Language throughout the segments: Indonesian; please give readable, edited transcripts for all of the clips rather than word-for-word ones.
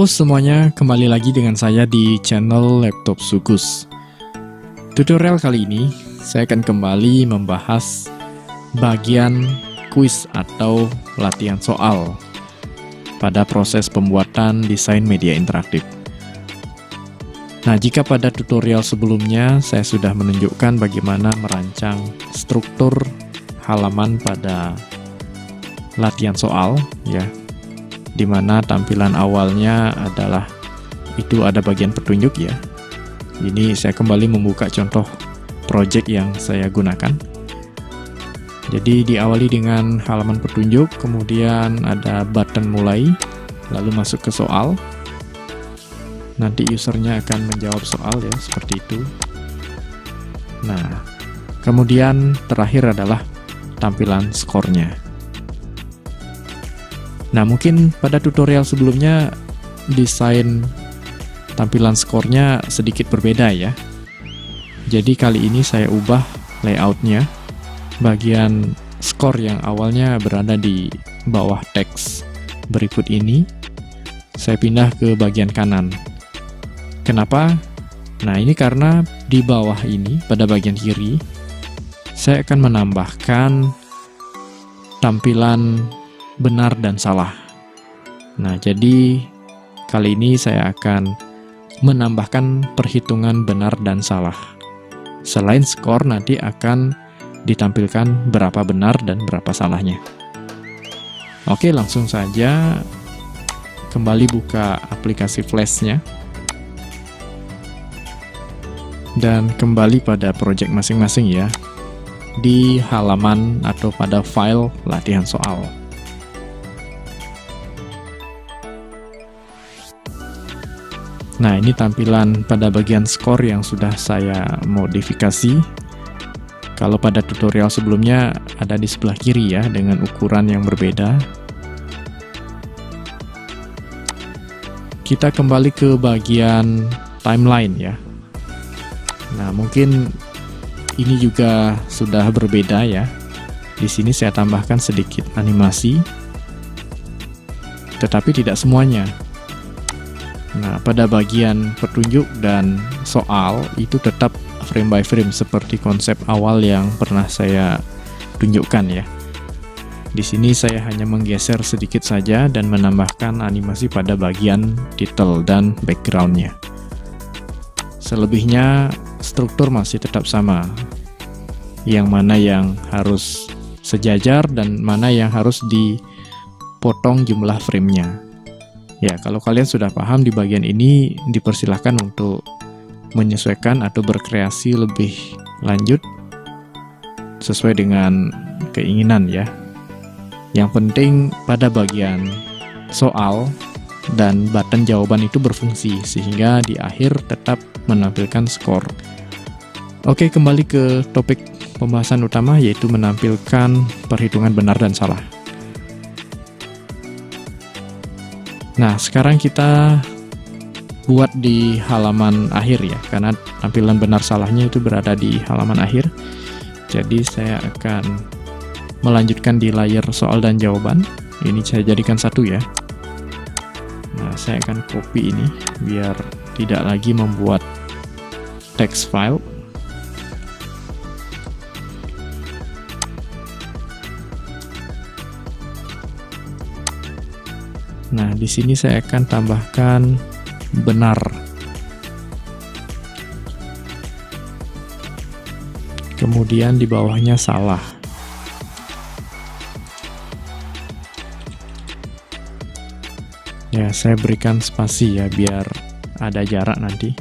Halo semuanya, kembali lagi dengan saya di channel Laptop Sukus. Tutorial kali ini, saya akan kembali membahas bagian kuis atau latihan soal pada proses pembuatan desain media interaktif. Nah, jika pada tutorial sebelumnya saya sudah menunjukkan bagaimana merancang struktur halaman pada latihan soal, ya, di mana tampilan awalnya adalah itu ada bagian petunjuk ya. Ini saya kembali membuka contoh project yang saya gunakan. Jadi diawali dengan halaman petunjuk, kemudian ada button mulai, lalu masuk ke soal. Nanti usernya akan menjawab soal ya, seperti itu. Nah, kemudian terakhir adalah tampilan skornya. Nah, mungkin pada tutorial sebelumnya desain tampilan skornya sedikit berbeda ya. Jadi kali ini saya ubah layoutnya. Bagian skor yang awalnya berada di bawah teks berikut ini, saya pindah ke bagian kanan. Kenapa? Nah, ini karena di bawah ini, pada bagian kiri, saya akan menambahkan tampilan benar dan salah. Nah, jadi kali ini saya akan menambahkan perhitungan benar dan salah. Selain skor, nanti akan ditampilkan berapa benar dan berapa salahnya. Oke, langsung saja kembali buka aplikasi Flash-nya dan kembali pada project masing-masing ya, di halaman atau pada file latihan soal. Nah, ini tampilan pada bagian skor yang sudah saya modifikasi. Kalau pada tutorial sebelumnya ada di sebelah kiri ya, dengan ukuran yang berbeda. Kita kembali ke bagian timeline ya. Nah, mungkin ini juga sudah berbeda ya. Di sini saya tambahkan sedikit animasi, tetapi tidak semuanya. Nah, pada bagian petunjuk dan soal itu tetap frame by frame seperti konsep awal yang pernah saya tunjukkan ya. Di sini saya hanya menggeser sedikit saja dan menambahkan animasi pada bagian title dan backgroundnya. Selebihnya struktur masih tetap sama. Yang mana yang harus sejajar dan mana yang harus dipotong jumlah framenya. Ya, kalau kalian sudah paham di bagian ini, dipersilahkan untuk menyesuaikan atau berkreasi lebih lanjut sesuai dengan keinginan ya. Yang penting pada bagian soal dan button jawaban itu berfungsi, sehingga di akhir tetap menampilkan skor. Oke, kembali ke topik pembahasan utama, yaitu menampilkan perhitungan benar dan salah. Nah, sekarang kita buat di halaman akhir ya, karena tampilan benar salahnya itu berada di halaman akhir. Jadi saya akan melanjutkan di layar soal dan jawaban. Ini saya jadikan satu ya. Nah, saya akan copy ini biar tidak lagi membuat text file. Nah, di sini saya akan tambahkan benar. Kemudian di bawahnya salah. Ya, saya berikan spasi ya biar ada jarak nanti.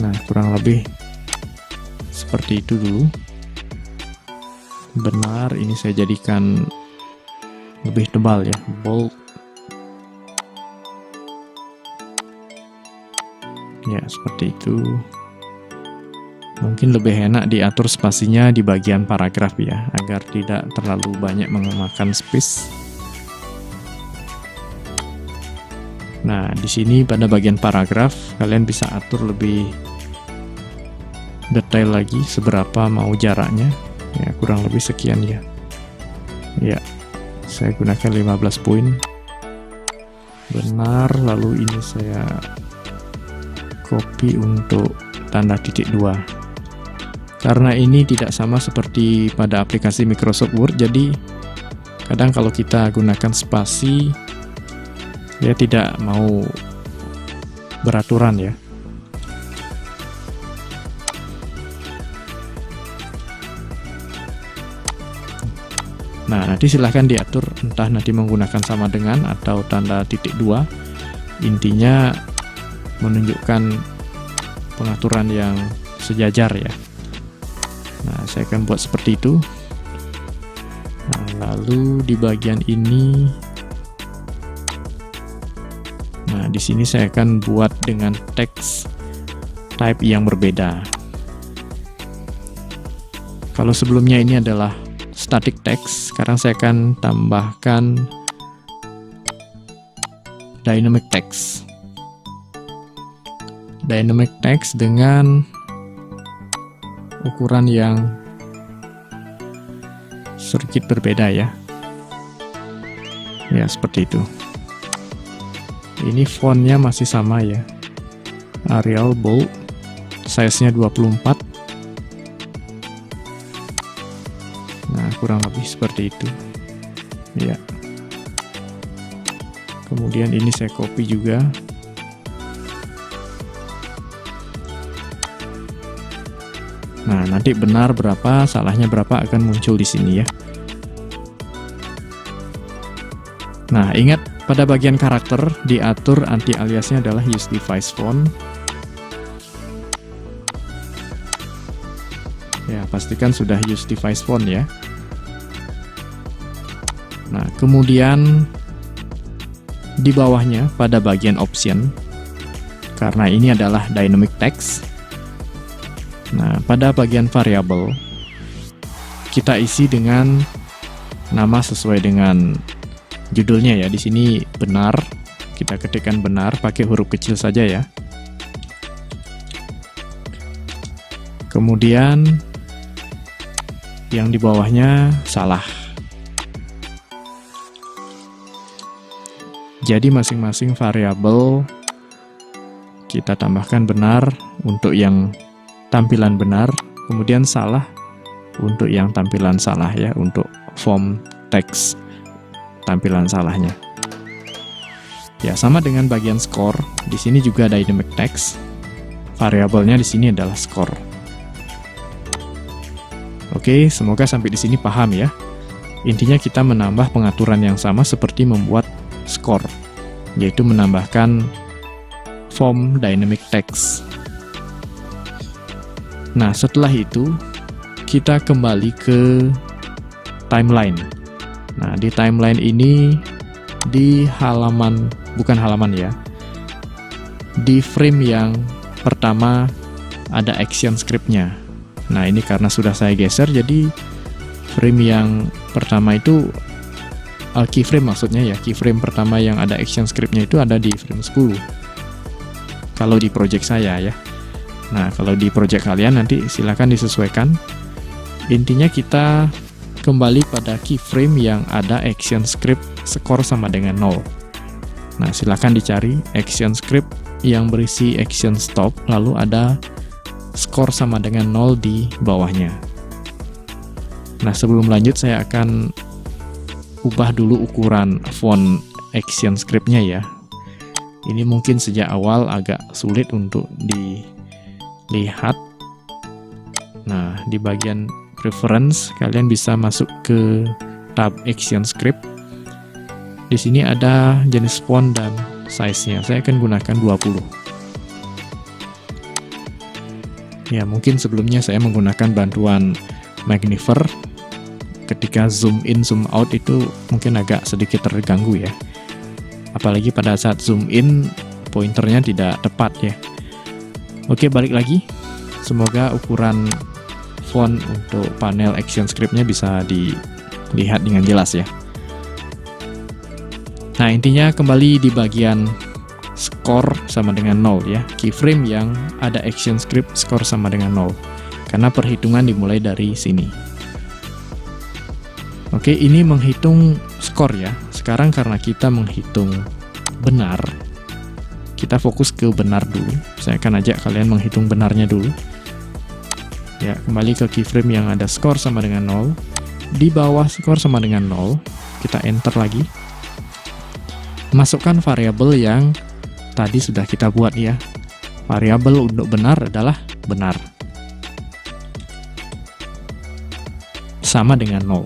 Nah, kurang lebih seperti itu dulu. Benar, ini saya jadikan lebih tebal ya, bold. Ya, seperti itu. Mungkin lebih enak diatur spasinya di bagian paragraf ya, agar tidak terlalu banyak memakan space. Nah, di sini pada bagian paragraf kalian bisa atur lebih detail lagi seberapa mau jaraknya. Ya, kurang lebih sekian ya. Ya, Saya gunakan 15 poin. Benar, lalu ini saya copy untuk tanda titik 2. Karena ini tidak sama seperti pada aplikasi Microsoft Word, jadi kadang kalau kita gunakan spasi, dia tidak mau beraturan ya. Nah, nanti silahkan diatur, entah nanti menggunakan sama dengan atau tanda titik 2. Intinya menunjukkan pengaturan yang sejajar ya. Nah, saya akan buat seperti itu. Nah, lalu di bagian ini, nah di sini saya akan buat dengan teks type yang berbeda. Kalau sebelumnya ini adalah static text, sekarang saya akan tambahkan dynamic text. Dynamic text dengan ukuran yang sedikit berbeda ya. Ya, seperti itu. Ini fontnya masih sama ya. Arial bold, size-nya 24. Nah, kurang lebih seperti itu. Ya. Kemudian ini saya copy juga. Nah, nanti benar berapa, salahnya berapa akan muncul di sini ya. Nah, ingat pada bagian karakter diatur anti aliasnya adalah use device font. Ya, pastikan sudah use device font ya. Nah, kemudian di bawahnya pada bagian option, karena ini adalah dynamic text. Nah, pada bagian variabel kita isi dengan nama sesuai dengan judulnya ya. Di sini benar, kita ketikkan benar pakai huruf kecil saja ya. Kemudian yang di bawahnya salah. Jadi masing-masing variabel kita tambahkan benar untuk yang tampilan benar, kemudian salah untuk yang tampilan salah ya, untuk form text tampilan salahnya. Ya, sama dengan bagian score, di sini juga dynamic text. Variabelnya di sini adalah score. Oke, semoga sampai di sini paham ya. Intinya kita menambah pengaturan yang sama seperti membuat score, yaitu menambahkan form dynamic text. Nah, setelah itu kita kembali ke timeline. Nah, di timeline ini di halaman, bukan halaman ya, di frame yang pertama ada action script-nya. Nah, ini karena sudah saya geser, jadi frame yang pertama itu keyframe maksudnya ya, keyframe pertama yang ada action script-nya itu ada di frame 10 kalau di project saya ya. Nah, kalau di project kalian nanti silakan disesuaikan. Intinya kita kembali pada keyframe yang ada action script skor sama dengan 0. Nah, silakan dicari action script yang berisi action stop, lalu ada skor sama dengan 0 di bawahnya. Nah, sebelum lanjut saya akan ubah dulu ukuran font action script-nya ya. Ini mungkin sejak awal agak sulit untuk dilihat. Nah, di bagian preference kalian bisa masuk ke tab action script. Di sini ada jenis font dan size-nya. Saya akan gunakan 20. Ya, mungkin sebelumnya saya menggunakan bantuan magnifier. Ketika zoom in, zoom out itu mungkin agak sedikit terganggu ya. Apalagi pada saat zoom in, pointernya tidak tepat ya. Oke, balik lagi. Semoga ukuran font untuk panel action script-nya bisa dilihat dengan jelas ya. Nah, intinya kembali di bagian score sama dengan 0 ya. Keyframe yang ada action script score sama dengan 0. Karena perhitungan dimulai dari sini. Oke, ini menghitung skor ya. Sekarang karena kita menghitung benar, kita fokus ke benar dulu. Saya akan ajak kalian menghitung benarnya dulu. Ya, kembali ke keyframe yang ada skor sama dengan 0. Di bawah skor sama dengan 0, kita enter lagi. Masukkan variabel yang tadi sudah kita buat ya. Variabel untuk benar adalah benar. Sama dengan 0.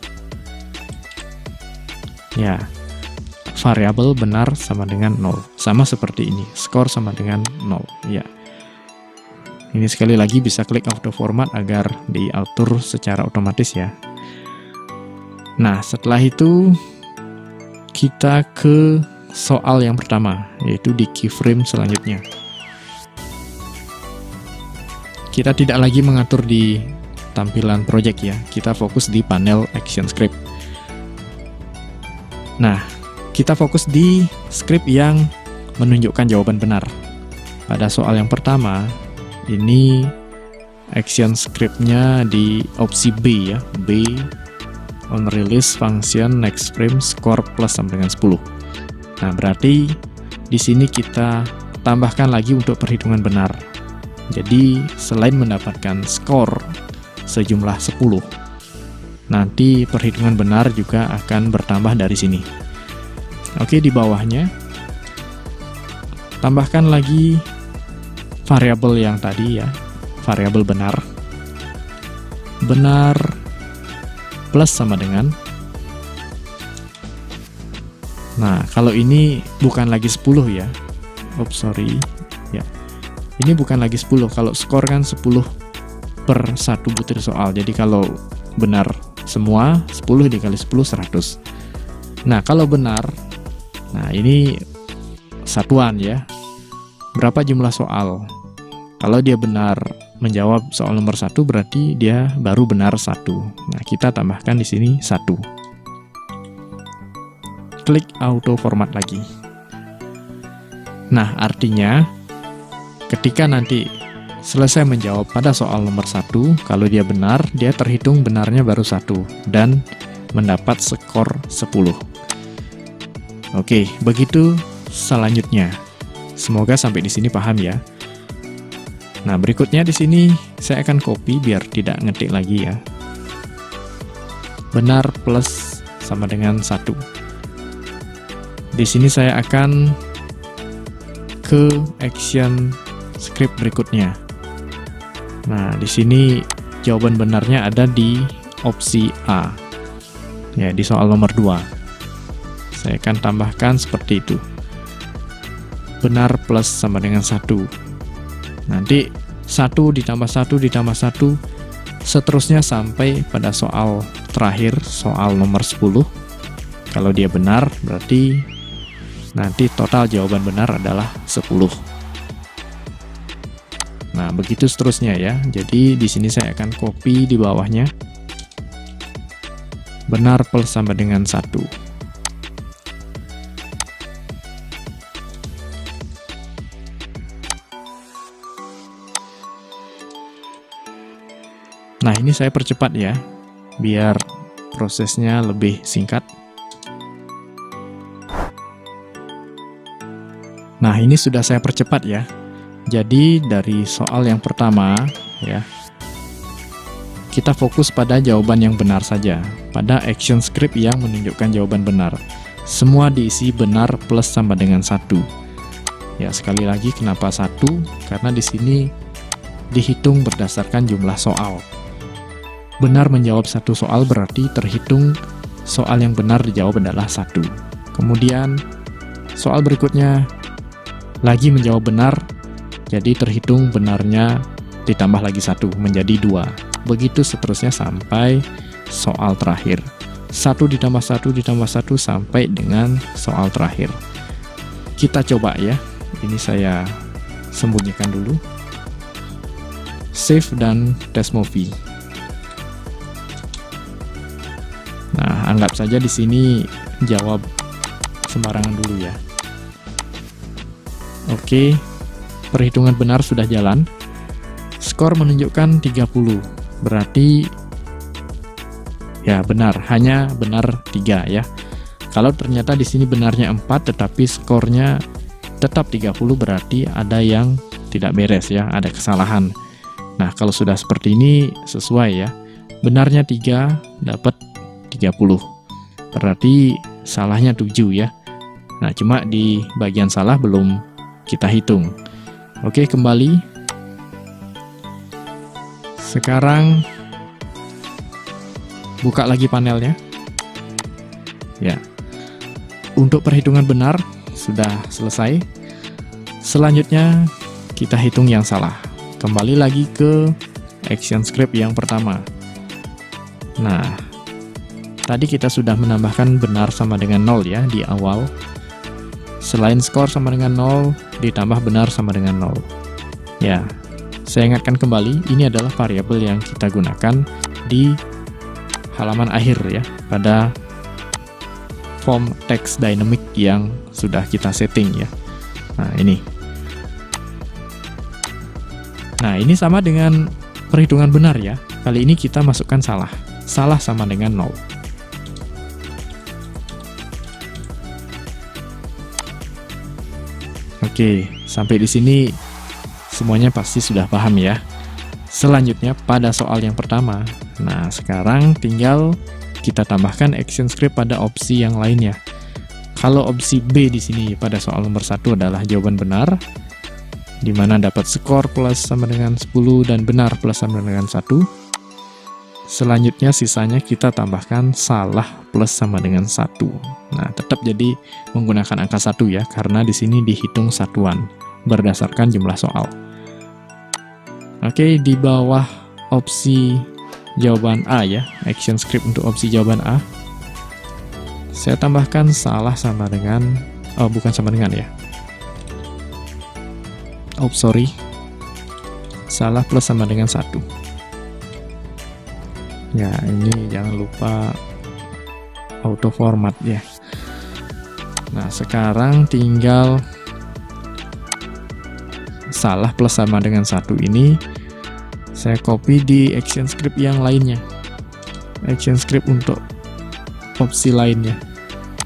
Ya, variabel benar sama dengan 0. Sama seperti ini, skor sama dengan 0. Ya. Ini sekali lagi bisa klik auto format agar diatur secara otomatis ya. Nah, setelah itu kita ke soal yang pertama, yaitu di keyframe selanjutnya. Kita tidak lagi mengatur di tampilan project ya, kita fokus di panel action script. Nah, kita fokus di script yang menunjukkan jawaban benar. Pada soal yang pertama, ini action scriptnya di opsi B ya, B on release function next frame score plus sama dengan 10. Nah, berarti di sini kita tambahkan lagi untuk perhitungan benar. Jadi selain mendapatkan skor sejumlah 10, nanti perhitungan benar juga akan bertambah dari sini. Oke, di bawahnya tambahkan lagi variabel yang tadi ya, variabel benar. Benar plus sama dengan, nah kalau ini bukan lagi 10 ya. Ya. Ini bukan lagi 10. Kalau skor kan 10 per 1 butir soal. Jadi kalau benar semua, 10 dikali 10, 100. Nah, kalau benar, nah ini satuan ya. Berapa jumlah soal? Kalau dia benar menjawab soal nomor 1, berarti dia baru benar 1. Nah, kita tambahkan di sini 1. Klik auto format lagi. Nah, artinya ketika nanti selesai menjawab pada soal nomor 1, kalau dia benar, dia terhitung benarnya baru 1 dan mendapat skor 10. Oke, begitu selanjutnya. Semoga sampai di sini paham ya. Nah, berikutnya di sini saya akan copy biar tidak ngetik lagi ya. Benar plus sama dengan 1. Di sini saya akan ke action script berikutnya. Nah, di sini jawaban benarnya ada di opsi A. Ya, di soal nomor 2. Saya akan tambahkan seperti itu. Benar plus sama dengan 1. Nanti 1 ditambah 1 ditambah 1, seterusnya sampai pada soal terakhir, soal nomor 10. Kalau dia benar, berarti nanti total jawaban benar adalah 10. Nah, begitu seterusnya ya. Jadi di sini saya akan copy di bawahnya. Benar plus sama dengan 1. Nah, ini saya percepat ya, biar prosesnya lebih singkat. Nah, ini sudah saya percepat ya. Jadi, dari soal yang pertama, ya, kita fokus pada jawaban yang benar saja, pada action script yang menunjukkan jawaban benar. Semua diisi benar plus sama dengan 1. Ya, sekali lagi kenapa 1? Karena di sini dihitung berdasarkan jumlah soal. Benar menjawab 1 soal berarti terhitung soal yang benar dijawab adalah 1. Kemudian soal berikutnya lagi menjawab benar, jadi terhitung benarnya ditambah lagi 1 menjadi 2. Begitu seterusnya sampai soal terakhir. 1 ditambah 1 ditambah 1 sampai dengan soal terakhir. Kita coba ya. Ini saya sembunyikan dulu. Save dan test movie. Nah, anggap saja di sini jawab sembarangan dulu ya. Oke, perhitungan benar sudah jalan. Skor menunjukkan 30. Berarti ya benar, hanya benar 3 ya. kalau ternyata di sini benarnya 4 tetapi skornya tetap 30, berarti ada yang tidak beres ya, ada kesalahan. Nah, kalau sudah seperti ini sesuai ya. Benarnya 3, dapat 30. Berarti salahnya 7 ya. Nah, cuma di bagian salah belum kita hitung. Oke, kembali. Sekarang buka lagi panelnya. Ya. Untuk perhitungan benar sudah selesai. Selanjutnya kita hitung yang salah. Kembali lagi ke action script yang pertama. Nah, tadi kita sudah menambahkan benar sama dengan 0 ya di awal. Selain skor sama dengan 0, ditambah benar sama dengan 0. Ya, saya ingatkan kembali, ini adalah variabel yang kita gunakan di halaman akhir ya, pada form text dynamic yang sudah kita setting ya. Nah, ini. Nah, ini sama dengan perhitungan benar ya. Kali ini kita masukkan salah. Salah sama dengan 0. Oke, sampai di sini semuanya pasti sudah paham ya. Selanjutnya pada soal yang pertama. Nah, sekarang tinggal kita tambahkan action script pada opsi yang lainnya. Kalau opsi B di sini pada soal nomor 1 adalah jawaban benar, di mana dapat skor plus sama dengan 10 dan benar plus sama dengan 1. Selanjutnya sisanya kita tambahkan salah plus sama dengan 1. Nah, tetap jadi menggunakan angka 1 ya, karena di sini dihitung satuan berdasarkan jumlah soal. Oke, di bawah opsi jawaban A ya, action script untuk opsi jawaban A, saya tambahkan salah sama dengan, bukan sama dengan ya, salah plus sama dengan 1. Ya, ini jangan lupa auto format ya. Nah, sekarang tinggal salah plus sama dengan 1 ini saya copy di action script yang lainnya, action script untuk opsi lainnya,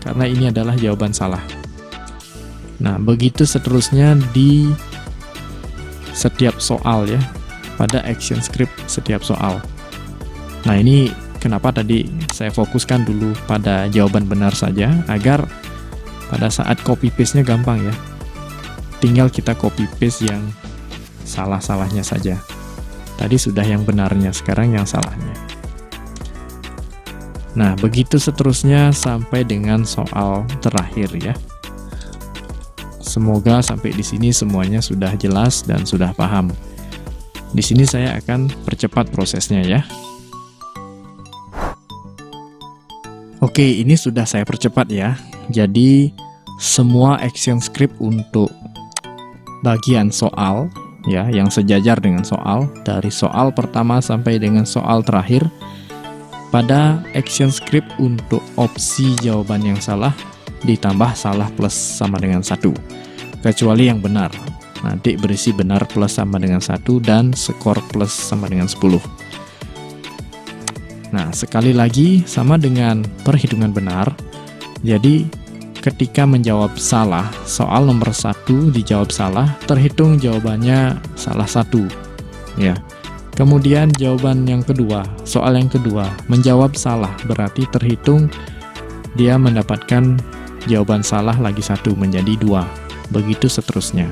karena ini adalah jawaban salah. Nah, begitu seterusnya di setiap soal ya, pada action script setiap soal. Nah, ini kenapa tadi saya fokuskan dulu pada jawaban benar saja, agar pada saat copy paste-nya gampang ya. Tinggal kita copy paste yang salah-salahnya saja. Tadi sudah yang benarnya, sekarang yang salahnya. Nah, begitu seterusnya sampai dengan soal terakhir ya. Semoga sampai di sini semuanya sudah jelas dan sudah paham. Di sini saya akan percepat prosesnya ya. Oke, ini sudah saya percepat ya. Jadi, semua action script untuk bagian soal ya, yang sejajar dengan soal, dari soal pertama sampai dengan soal terakhir, pada action script untuk opsi jawaban yang salah ditambah salah plus sama dengan 1, kecuali yang benar. Nanti berisi benar plus sama dengan 1 dan skor plus sama dengan 10. Nah, sekali lagi sama dengan perhitungan benar. Jadi ketika menjawab salah, soal nomor 1 dijawab salah, terhitung jawabannya salah 1 ya. Kemudian jawaban yang kedua, soal yang kedua menjawab salah, berarti terhitung dia mendapatkan jawaban salah lagi 1, menjadi 2. Begitu seterusnya,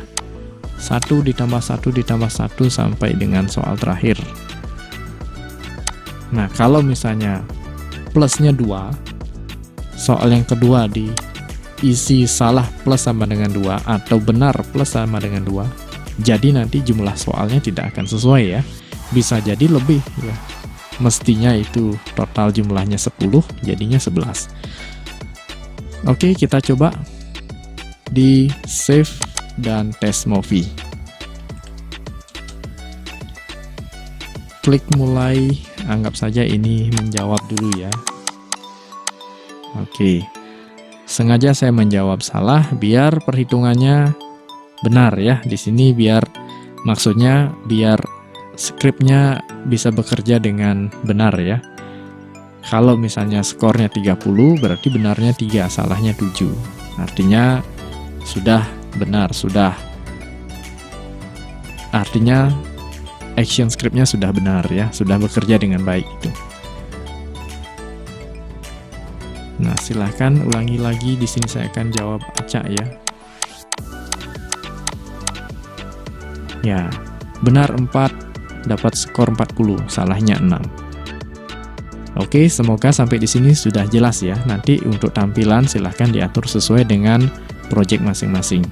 1 ditambah 1 ditambah 1 sampai dengan soal terakhir. Nah, kalau misalnya plusnya 2, soal yang kedua diisi salah plus sama dengan 2 atau benar plus sama dengan 2, jadi nanti jumlah soalnya tidak akan sesuai ya. Bisa jadi lebih ya. Mestinya itu total jumlahnya 10, jadinya 11. Oke, kita coba di save dan test movie. Klik mulai, anggap saja ini menjawab dulu ya. Oke. Sengaja saya menjawab salah biar perhitungannya benar ya. Di sini biar maksudnya biar skripnya bisa bekerja dengan benar ya. Kalau misalnya skornya 30, berarti benarnya 3, salahnya 7. Artinya sudah benar, artinya action script-nya sudah benar ya, sudah bekerja dengan baik itu. Nah, silahkan ulangi lagi. Di sini saya akan jawab acak ya. Ya, benar 4, dapat skor 40, salahnya 6. Oke, semoga sampai di sini sudah jelas ya. Nanti untuk tampilan silahkan diatur sesuai dengan project masing-masing.